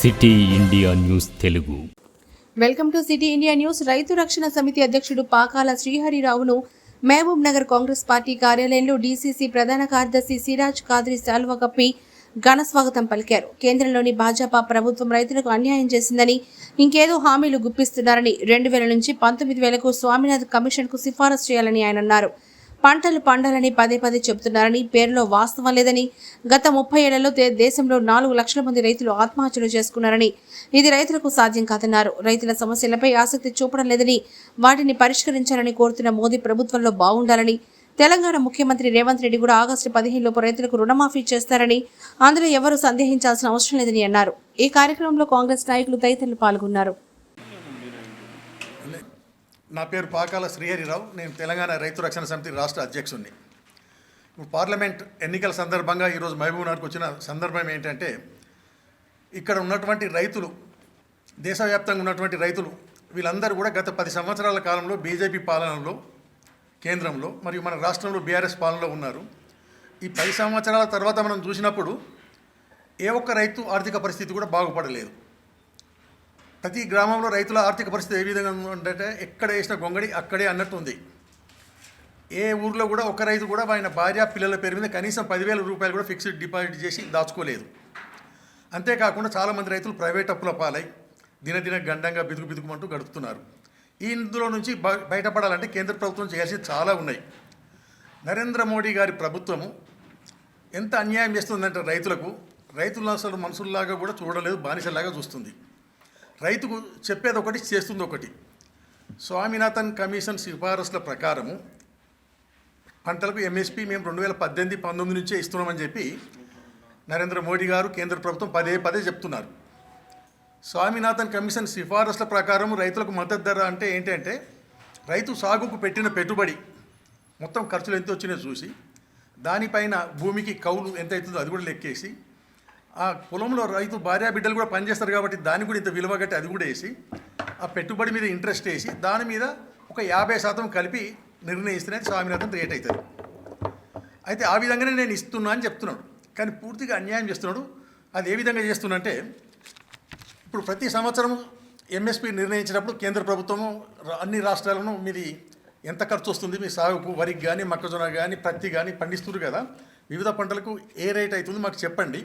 City India news Telugu. Welcome to city India news. రైతు రక్షణ సమితి అధ్యక్షుడు పాకాల శ్రీహరిరావును మహబూబ్ నగర్ కాంగ్రెస్ పార్టీ కార్యాలయంలో డీసీసీ ప్రధాన కార్యదర్శి సిరాజ్ ఖాద్రి శాల్వా కప్పి ఘన స్వాగతం పలికారు. కేంద్రంలోని భాజపా ప్రభుత్వం రైతులకు అన్యాయం చేసిందని, ఇంకేదో హామీలు గుప్పిస్తున్నారని, 2000 నుంచి 19,000కు స్వామినాథన్ కమిషన్కు సిఫారసు చేయాలని ఆయన అన్నారు. పంటలు పండాలని పదే పదే చెబుతున్నారని, పేరులో వాస్తవం లేదని, గత 30 ఏళ్లలో దేశంలో 4 లక్షల మంది రైతులు ఆత్మహత్యలు చేసుకున్నారని, ఇది రైతులకు సాధ్యం కాదన్నారు. రైతుల సమస్యలపై ఆసక్తి చూపడం లేదని, వాటిని పరిష్కరించాలని కోరుతున్న మోదీ ప్రభుత్వంలో బాగుండాలని, తెలంగాణ ముఖ్యమంత్రి రేవంత్ రెడ్డి కూడా ఆగస్టు 15 లోపు రైతులకు రుణమాఫీ చేస్తారని, అందులో ఎవరూ సందేహించాల్సిన అవసరం లేదని అన్నారు. ఈ కార్యక్రమంలో కాంగ్రెస్ నాయకులు తదితరులు పాల్గొన్నారు. నా పేరు పాకాల శ్రీహరిరావు. నేను తెలంగాణ రైతు రక్షణ సమితి రాష్ట్ర అధ్యక్షుడిని. ఇప్పుడు పార్లమెంట్ ఎన్నికల సందర్భంగా ఈరోజు మహబూబ్ నగర్కి వచ్చిన సందర్భం ఏంటంటే, ఇక్కడ ఉన్నటువంటి రైతులు, దేశవ్యాప్తంగా ఉన్నటువంటి రైతులు వీళ్ళందరూ కూడా గత 10 సంవత్సరాల కాలంలో బీజేపీ పాలనలో, కేంద్రంలో మరియు మన రాష్ట్రంలో బీఆర్ఎస్ పాలనలో ఉన్నారు. ఈ 10 సంవత్సరాల తర్వాత మనం చూసినప్పుడు ఏ ఒక్క రైతు ఆర్థిక పరిస్థితి కూడా బాగుపడలేదు. ప్రతి గ్రామంలో రైతుల ఆర్థిక పరిస్థితి ఏ విధంగా ఉందంటే, ఎక్కడ వేసిన గొంగడి అక్కడే అన్నట్టు ఉంది. ఏ ఊర్లో కూడా ఒక రైతు కూడా ఆయన భార్య పిల్లల పేరు మీద కనీసం 10,000 రూపాయలు కూడా ఫిక్స్డ్ డిపాజిట్ చేసి దాచుకోలేదు. అంతేకాకుండా చాలామంది రైతులు ప్రైవేట్ అప్పుల పాలై దినదిన గండంగా బిదుకుమంటూ గడుపుతున్నారు. ఇందులో నుంచి బయటపడాలంటే కేంద్ర ప్రభుత్వం చేయాల్సింది చాలా ఉన్నాయి. నరేంద్ర మోడీ గారి ప్రభుత్వము ఎంత అన్యాయం చేస్తుందంటే రైతులను అసలు మనుషుల్లాగా కూడా చూడలేదు, బానిసలాగా చూస్తుంది. రైతుకు చెప్పేది ఒకటి, చేస్తుంది ఒకటి. స్వామినాథన్ కమిషన్ సిఫారసుల ప్రకారము పంటలకు ఎంఎస్పీ మేము 2018-19 నుంచే ఇస్తున్నామని చెప్పి నరేంద్ర మోడీ గారు, కేంద్ర ప్రభుత్వం పదే చెప్తున్నారు. స్వామినాథన్ కమిషన్ సిఫారసుల ప్రకారం రైతులకు మద్దతు ధర అంటే ఏంటంటే, రైతు సాగుకు పెట్టిన పెట్టుబడి మొత్తం ఖర్చులు ఎంత వచ్చినాయో చూసి, దానిపైన భూమికి కౌలు ఎంత అవుతుందో అది కూడా లెక్కేసి, ఆ పొలంలో రైతు భార్య బిడ్డలు కూడా పనిచేస్తారు కాబట్టి దానికి కూడా ఇంత విలువ కట్టి అది కూడా వేసి, ఆ పెట్టుబడి మీద ఇంట్రెస్ట్ వేసి దాని మీద ఒక 50% కలిపి నిర్ణయిస్తేనే స్వామినాథన్ రేట్ అవుతుంది. అయితే ఆ విధంగానే నేను ఇస్తున్నా అని చెప్తున్నాడు, కానీ పూర్తిగా అన్యాయం చేస్తున్నాడు. అది ఏ విధంగా చేస్తున్నంటే, ఇప్పుడు ప్రతి సంవత్సరం ఎంఎస్పీ నిర్ణయించినప్పుడు కేంద్ర ప్రభుత్వము అన్ని రాష్ట్రాలను మీది ఎంత ఖర్చు వస్తుంది, మీ సాగుకు, వరికి కానీ, మొక్కజొన్న కానీ, పత్తి కానీ పండిస్తున్నారు కదా, వివిధ పంటలకు ఏ రేట్ అవుతుంది మాకు చెప్పండి,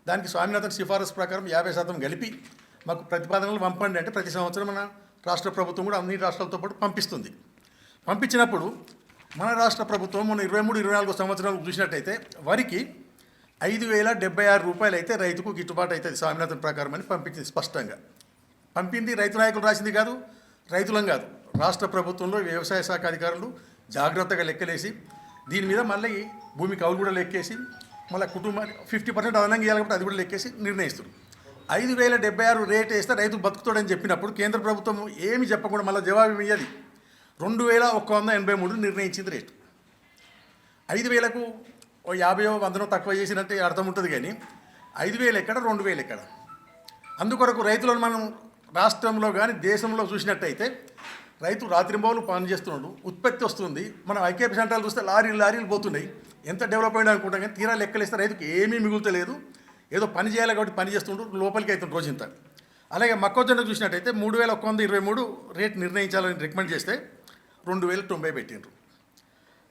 దానికి స్వామినాథన్ సిఫారసు ప్రకారం 50% కలిపి మాకు ప్రతిపాదనలు పంపండి అంటే ప్రతి సంవత్సరం మన రాష్ట్ర ప్రభుత్వం కూడా అన్ని రాష్ట్రాలతో పాటు పంపిస్తుంది. పంపించినప్పుడు మన రాష్ట్ర ప్రభుత్వం మొన్న 23-24 సంవత్సరాలు చూసినట్టయితే వరికి 5,076 రూపాయలు అయితే రైతుకు గిట్టుబాటు అవుతుంది స్వామినాథన్ ప్రకారం అని పంపించింది. స్పష్టంగా పంపింది రైతు నాయకులు రాసింది కాదు, రైతులం కాదు, రాష్ట్ర ప్రభుత్వంలో వ్యవసాయ శాఖ అధికారులు జాగ్రత్తగా లెక్కలేసి దీని మీద మళ్ళీ భూమి కౌలు కూడా లెక్కేసి మళ్ళీ కుటుంబానికి 50% అదనంగా ఇవ్వాలి కాబట్టి అది కూడా లెక్కేసి నిర్ణయిస్తారు. 5,076 రేట్ వేస్తే రైతు బతుకుతాడని చెప్పినప్పుడు కేంద్ర ప్రభుత్వం ఏమి చెప్పకుండా మళ్ళీ జవాబు ఇయ్యాలి. 2,183 నిర్ణయించింది రేటు. 5,000కు 50-100 తక్కువ చేసినట్టే అర్థం ఉంటుంది, కానీ 5,000 ఎక్కడ, 2,000 ఎక్కడ? అందుకొరకు రైతులను మనం రాష్ట్రంలో కానీ దేశంలో చూసినట్టయితే రైతు రాత్రింబౌలు పని చేస్తున్నాడు, ఉత్పత్తి వస్తుంది. మనం ఐకేపీ సెంటర్లు చూస్తే లారీలు పోతున్నాయి, ఎంత డెవలప్ అయినా అనుకుంటాం, కానీ తీరా లెక్కలేస్తే రైతుకు ఏమీ మిగులుతలేదు. ఏదో పని చేయాలి కాబట్టి పని చేస్తుండ్రు, లోపలికి అవుతుంది రోజంతా. అలాగే మొక్కజొన్న చూసినట్టయితే 3,123 రేట్ నిర్ణయించాలని రికమెండ్ చేస్తే 2,090 పెట్టిండ్రు.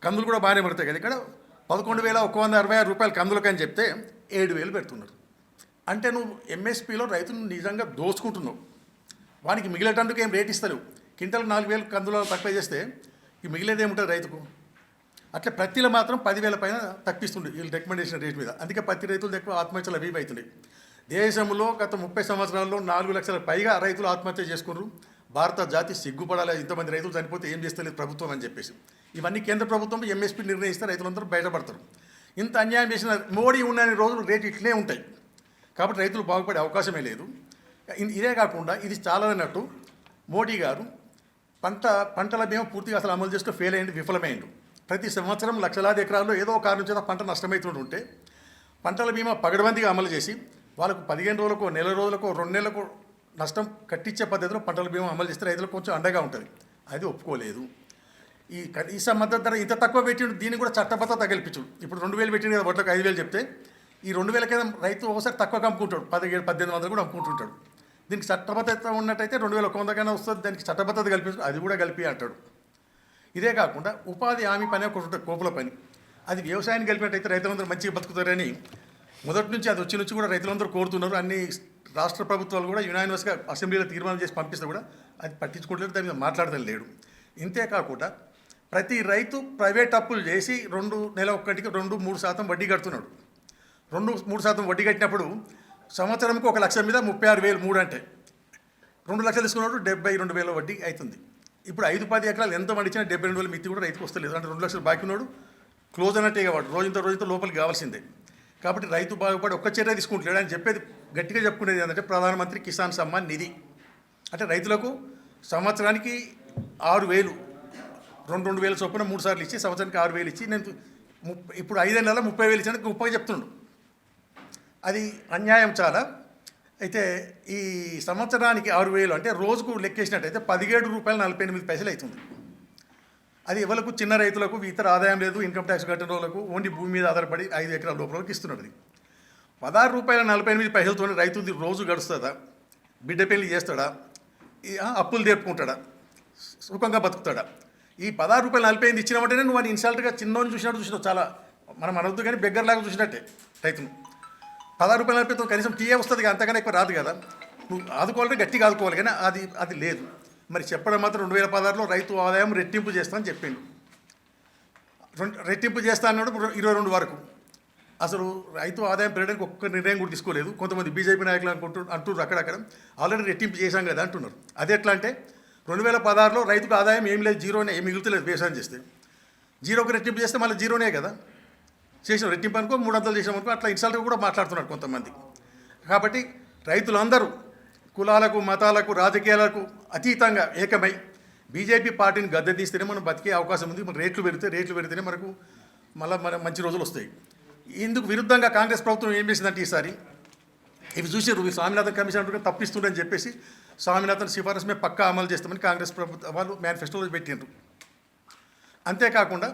కందులు కూడా బాగానే పడతాయి కదా, ఇక్కడ 11,166 రూపాయలు కందులకని చెప్తే 7,000 పెడుతున్నారు. అంటే నువ్వు ఎంఎస్పీలో రైతును నిజంగా దోచుకుంటున్నావు. వానికి మిగిలేటందుకు ఏం రేట్ ఇస్తలేవు. క్వింటల్ 4,000 కందులో తక్కువ చేస్తే ఈ మిగిలేది ఏముంటుంది రైతుకు? అట్లా పత్తిలో మాత్రం 10,000 పైన తప్పిస్తుండే వీళ్ళు రికమెండేషన్ రేట్ మీద. అందుకే పత్తి రైతులు ఎక్కువ ఆత్మహత్యలు అవి అవుతున్నాయి. దేశంలో గత 30 సంవత్సరాల్లో 4 లక్షల పైగా రైతులు ఆత్మహత్య చేసుకున్నారు. భారత జాతి సిగ్గుపడాలి, ఇంతమంది రైతులు చనిపోతే ఏం చేస్తలేదు ప్రభుత్వం అని చెప్పేసి. ఇవన్నీ కేంద్ర ప్రభుత్వం ఎంఎస్పీ నిర్ణయిస్తే రైతులందరూ బయటపడతారు. ఇంత అన్యాయం చేసిన మోడీ ఉన్న రోజులు రేటు ఇట్లే ఉంటాయి కాబట్టి రైతులు బాగుపడే అవకాశమే లేదు. ఇదే కాకుండా ఇది చాలన్నట్టు మోడీ గారు పంటల బీమా పూర్తిగా అసలు అమలు చేస్తూ ఫెయిల్ అయ్యింది, విఫలమైండు. ప్రతి సంవత్సరం లక్షలాది ఎకరాల్లో ఏదో ఒక కారణం చేత పంట నష్టమవుతుంటే పంటల బీమా పగడబందిగా అమలు చేసి వాళ్ళకు 15 రోజులకో, నెల రోజులకో, 2 నెలలకు నష్టం కట్టించే పద్ధతిలో పంటల బీమా అమలు చేస్తే రైతులకు కొంచెం అండగా ఉంటుంది. అది ఒప్పుకోలేదు. ఈ కనీస మద్దతు ధర ఇంత తక్కువ పెట్టిండు, దీన్ని కూడా చట్టబద్ధత కల్పించు. ఇప్పుడు 2,000 పెట్టిండు కదా, వడ్లకు 5,000 చెప్తే ఈ 2000 కింద రైతు ఒకసారి తక్కువ అమ్ముకుంటాడు, 1700-1800 కూడా అమ్ముకుంటుంటాడు. దీనికి చట్టబద్ధత ఉన్నట్టయితే 2100 కన్నా వస్తుంది, దానికి చట్టబద్ధత కల్పించు, అది కూడా కలిపి అంటాడు. ఇదే కాకుండా ఉపాధి హామీ పని ఒకటి ఉంటుంది, కోపుల పని. అది వ్యవసాయాన్ని కలిపినట్టయితే రైతులందరూ మంచిగా బతుకుతారని మొదటి నుంచి అది వచ్చి కూడా రైతులందరూ కోరుతున్నారు. అన్ని రాష్ట్ర ప్రభుత్వాలు కూడా యునానిమస్గా అసెంబ్లీలో తీర్మానం చేసి పంపిస్తే కూడా అది పట్టించుకోవట్లేదు, దాని మీద మాట్లాడడం లేడు. ఇంతే కాకుండా ప్రతి రైతు ప్రైవేట్ అప్పులు చేసి నెల ఒక్కటికి 2-3% వడ్డీ కడుతున్నాడు. 2-3% వడ్డీ కట్టినప్పుడు సంవత్సరంకి 1 లక్ష మీద 36,000, 3 అంటే 2 లక్షలు తీసుకున్నాడు, 72,000 వడ్డీ అవుతుంది. ఇప్పుడు 5-10 ఎకరాలు ఎంత పండించినా 72,000 మిత్తి కూడా రైతుకు వస్తలేదు. అంటే 2 లక్షలు బాకీ ఉన్నాడు, క్లోజ్ అన్నట్టే వాడు రోజుతో లోపలికి కావాల్సిందే. కాబట్టి రైతు బాగుపడి ఒక్క చర్య తీసుకుంటలేడు. అని చెప్పేది గట్టిగా చెప్పుకునేది ఏంటంటే ప్రధానమంత్రి కిసాన్ సమ్మాన్ నిధి. అంటే రైతులకు సంవత్సరానికి 6,000, 2,000 చొప్పున 3 సార్లు ఇచ్చి సంవత్సరానికి 6,000 ఇచ్చి నేను ఇప్పుడు 5 నెలల 30,000 ఇచ్చాను, గొప్పగా చెప్తున్నాడు. అది అన్యాయం చాలా. అయితే ఈ సంవత్సరానికి 6,000 అంటే రోజుకు లెక్కేసినట్టయితే ₹17.48 అవుతుంది. అది ఎవరికి చిన్న రైతులకు ఇతర ఆదాయం లేదు, ఇన్కమ్ ట్యాక్స్ కట్టిన వాళ్ళకు ఓన్లీ భూమి మీద ఆధారపడి 5 ఎకరాల లోపలకి ఇస్తున్నాడు. అది ₹16.48 రైతు రోజు గడుస్తుందా? బిడ్డ పెళ్లి చేస్తాడా? అప్పులు తీర్పుకుంటాడా? సుఖంగా బతుకుతాడా? ఈ ₹16.48 ఇచ్చినామంటేనే నువ్వు అని ఇన్సల్ట్గా చిన్నోని చూసినావు. చాలా మనం అనవద్దు కానీ బెగ్గర్లాగా చూసినట్టే రైతును. ₹16.48 కనీసం టీఏ వస్తుంది, అంతకన్నా ఎక్కువ రాదు కదా. నువ్వు ఆదుకోవాలంటే గట్టిగా ఆదుకోవాలి, కానీ అది లేదు. మరి చెప్పడం మాత్రం 2016లో రైతు ఆదాయం రెట్టింపు చేస్తానని చెప్పిండు. రెట్టింపు చేస్తా అన్నాడు 22 వరకు. అసలు రైతు ఆదాయం పెరగడానికి ఒక్క నిర్ణయం కూడా తీసుకోలేదు. కొంతమంది బీజేపీ నాయకులు అంటున్నారు అక్కడక్కడ ఆల్రెడీ రెట్టింపు చేశాం కదా అంటున్నారు. అది ఎట్లా అంటే 2016లో రైతుకు ఆదాయం ఏం లేదు, జీరోనే, ఏం మిగులుతలేదు వ్యవసాయం చేస్తే. జీరోకి రెట్టింపు చేస్తే మళ్ళీ జీరోనే కదా. చేసిన రెట్టింపు అనుకో 300 చేసామనుకో, అట్లా ఇన్సల్ట్గా కూడా మాట్లాడుతున్నారు కొంతమంది. కాబట్టి రైతులందరూ కులాలకు, మతాలకు, రాజకీయాలకు అతీతంగా ఏకమై బీజేపీ పార్టీని గద్దెదీస్తేనే మనం బతికే అవకాశం ఉంది. మన రేట్లు పెరిగితేనే మనకు మన మంచి రోజులు వస్తాయి. ఇందుకు విరుద్ధంగా కాంగ్రెస్ ప్రభుత్వం ఏం చేసిందంటే ఈసారి ఇవి చూసారు, స్వామినాథన్ కమిషన్ అంటూ తప్పిస్తుండని చెప్పేసి స్వామినాథన్ సిఫారసు మేము పక్కా అమలు చేస్తామని కాంగ్రెస్ ప్రభుత్వం వాళ్ళు మేనిఫెస్టోలో పెట్టిండ్రు. అంతేకాకుండా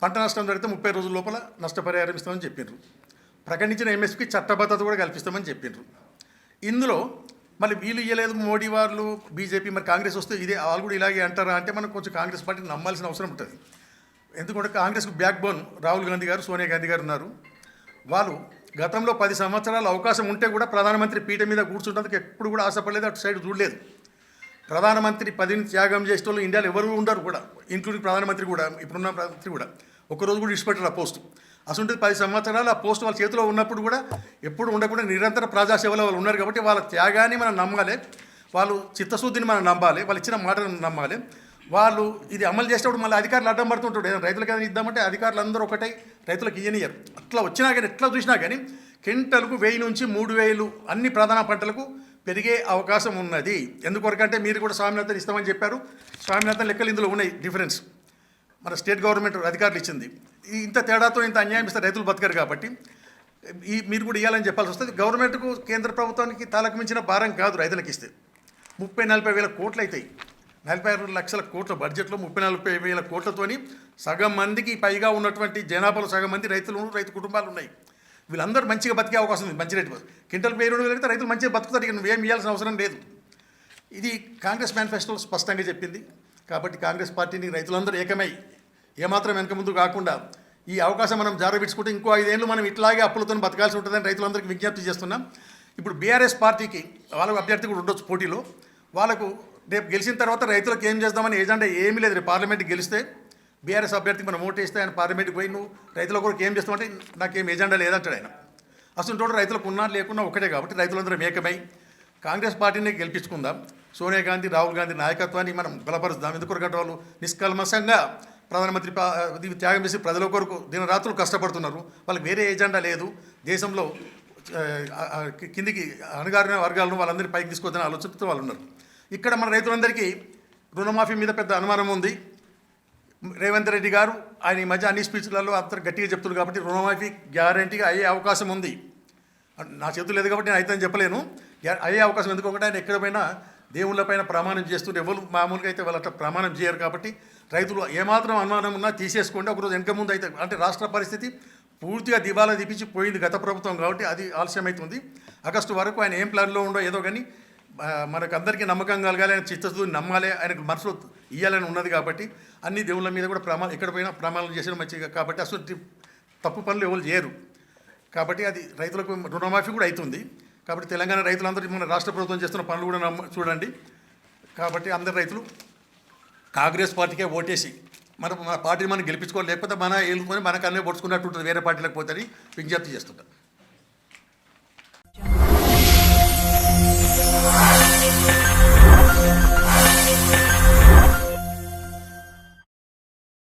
పంట నష్టం జరిగితే 30 రోజుల లోపల నష్టపరిహారం ఇస్తామని చెప్పిండ్రు. ప్రకటించిన ఎంఎస్పీకి చట్టబద్ధత కూడా కల్పిస్తామని చెప్పిండ్రు. ఇందులో మళ్ళీ వీళ్ళు ఇవ్వలేదు మోడీ వాళ్ళు, బీజేపీ, మరి కాంగ్రెస్ వస్తే ఇదే వాళ్ళు కూడా ఇలాగే అంటారా అంటే మనం కొంచెం కాంగ్రెస్ పార్టీని నమ్మాల్సిన అవసరం ఉంటుంది. ఎందుకంటే కాంగ్రెస్కు బ్యాక్ బోన్ రాహుల్ గాంధీ గారు, సోనియా గాంధీ గారు ఉన్నారు. వాళ్ళు గతంలో 10 సంవత్సరాల అవకాశం ఉంటే కూడా ప్రధానమంత్రి పీఠ మీద కూర్చుంటందుకు ఎప్పుడు కూడా ఆశపడలేదు, అటు సైడ్ చూడలేదు. ప్రధానమంత్రి పదవిని త్యాగం చేసే వాళ్ళు ఇండియాలో ఎవరు ఉండరు కూడా, ఇంక్లూడింగ్ ప్రధానమంత్రి కూడా. ఇప్పుడున్న ప్రధానమంత్రి కూడా ఒక్కరోజు కూడా ఇష్టపెట్టారు ఆ పోస్టు. అసలు 10 సంవత్సరాలు ఆ పోస్ట్ వాళ్ళ చేతిలో ఉన్నప్పుడు కూడా ఎప్పుడు ఉండకుండా నిరంతర ప్రజాసేవలో వాళ్ళు ఉన్నారు. కాబట్టి వాళ్ళ త్యాగాన్ని మనం నమ్మాలి, వాళ్ళు చిత్తశుద్ధిని మనం నమ్మాలి, వాళ్ళు ఇచ్చిన మాటలను నమ్మాలి. వాళ్ళు ఇది అమలు చేసేటప్పుడు మళ్ళీ అధికారులు అడ్డం పడుతుంటాడు. రైతులకు ఏదైనా ఇద్దామంటే అధికారులు అందరూ ఒకటై రైతులకు ఇయ్యనియరు. అట్లా వచ్చినా కానీ ఎట్లా చూసినా కానీ క్వింటల్కు 1000 నుంచి 3000 అన్ని ప్రధాన పంటలకు పెరిగే అవకాశం ఉన్నది. ఎందుకొరకంటే మీరు కూడా స్వామినాథన్ ఇస్తామని చెప్పారు. స్వామినాథన్ లెక్కలు ఇందులో ఉన్నాయి. డిఫరెన్స్ మన స్టేట్ గవర్నమెంట్ అధికారులు ఇచ్చింది. ఇంత తేడాతో ఇంత అన్యాయం ఇస్తే రైతులు బతకరు. కాబట్టి మీరు కూడా ఇవ్వాలని చెప్పాల్సి వస్తుంది. గవర్నమెంట్కు, కేంద్ర ప్రభుత్వానికి తాలకు మించిన భారం కాదు రైతులకు ఇస్తే. 30-40 వేల కోట్లు అవుతాయి. 42 లక్షల కోట్ల బడ్జెట్లో 30-40 వేల కోట్లతోని సగం మందికి పైగా ఉన్నటువంటి జనాభాలో సగం మంది రైతు కుటుంబాలు ఉన్నాయి. వీళ్ళందరూ మంచిగా బతికే అవకాశం ఉంది. మంచి రేటు క్వింటల్ 1000 అయితే రైతులు మంచిగా బతుకుతారు. ఇక నువ్వేం ఇవ్వాల్సిన అవసరం లేదు. ఇది కాంగ్రెస్ మేనిఫెస్టోలో స్పష్టంగా చెప్పింది. కాబట్టి కాంగ్రెస్ పార్టీని రైతులందరూ ఏకమై ఏమాత్రం వెనక ముందు కాకుండా ఈ అవకాశం మనం జారవిడ్చుకుంటే ఇంకో 5 ఏళ్ళు మనం ఇట్లాగే అప్పులతో బతకాల్సి ఉంటుందని రైతులందరికీ విజ్ఞప్తి చేస్తున్నాం. ఇప్పుడు బీఆర్ఎస్ పార్టీకి వాళ్ళకు అభ్యర్థి కూడా ఉండొచ్చు పోటీలో. వాళ్ళకు రేపు గెలిచిన తర్వాత రైతులకు ఏం చేద్దామని ఏజెండా ఏమీ లేదు. రేపు పార్లమెంట్కి గెలిస్తే బీఆర్ఎస్ అభ్యర్థికి మనం ఓటేస్తే ఆయన పార్లమెంట్కి పోయి నువ్వు రైతుల కొరకు ఏం చేస్తామంటే నాకేం ఏజెండా లేదంటాడు ఆయన. అసలు తోడు రైతులకు ఉన్నా లేకున్నా ఒకటే. కాబట్టి రైతులందరూ ఏకమై కాంగ్రెస్ పార్టీని గెలిపించుకుందాం. సోనియా గాంధీ, రాహుల్ గాంధీ నాయకత్వాన్ని మనం బలపరుస్తాం. ఎందుకొరకంటే వాళ్ళు నిష్కల్మషంగా ప్రధానమంత్రి త్యాగం చేసి ప్రజల కొరకు దినరాత్రులు కష్టపడుతున్నారు. వాళ్ళకి వేరే ఏజెండా లేదు. దేశంలో కిందికి అణగారిన వర్గాలను వాళ్ళందరినీ పైకి తీసుకొద్దని ఆలోచనతో వాళ్ళు ఉన్నారు. ఇక్కడ మన రైతులందరికీ రుణమాఫీ మీద పెద్ద అనుమానం ఉంది. రేవంత్ రెడ్డి గారు ఆయన ఈ మధ్య అన్ని స్పీచ్లలో అంత గట్టిగా చెప్తున్నారు. కాబట్టి రుణమాఫీ గ్యారంటీగా అయ్యే అవకాశం ఉంది. నా చేతులు లేదు కాబట్టి నేను అయితే చెప్పలేను. అయ్యే అవకాశం ఎందుకంటే ఆయన ఎక్కడ పోయినా దేవుళ్ళపైన ప్రమాణం చేస్తుంటే ఎవరు మామూలుగా అయితే వాళ్ళు అట్లా ప్రమాణం చేయరు. కాబట్టి రైతులు ఏమాత్రం అనుమానం ఉన్నా తీసేసుకోండి. ఒకరోజు వెనక ముందు అయితే అంటే రాష్ట్ర పరిస్థితి పూర్తిగా దివాలా తీపించి పోయింది గత ప్రభుత్వం కాబట్టి అది ఆలస్యమవుతుంది. ఆగస్టు వరకు ఆయన ఏం ప్లాన్లో ఉండో ఏదో కానీ మనకు అందరికీ నమ్మకం కలగాలి, ఆయన చిత్తశుద్ధిని నమ్మాలి, ఆయనకు మనసులో ఇవ్వాలని ఉన్నది కాబట్టి అన్ని దేవుళ్ళ మీద కూడా ఎక్కడ పోయినా ప్రమాణాలు చేసిన మంచిగా కాబట్టి అసలు తప్పు పనులు ఎవరు చేయరు కాబట్టి అది రైతులకు రుణమాఫీ కూడా అవుతుంది. కాబట్టి తెలంగాణ రైతులందరూ మన రాష్ట్ర ప్రభుత్వం చేస్తున్న పనులు కూడా చూడండి. కాబట్టి అందరు రైతులు కాంగ్రెస్ పార్టీకే ఓటేసి మన పార్టీని మనం గెలిపించుకోవాలి, లేకపోతే మన ఏలుకొని మనకు అన్నీ పొడుచుకున్నట్టు ఉంటుంది, వేరే పార్టీలకు పోతే విజ్ఞప్తి చేస్తుంటాం.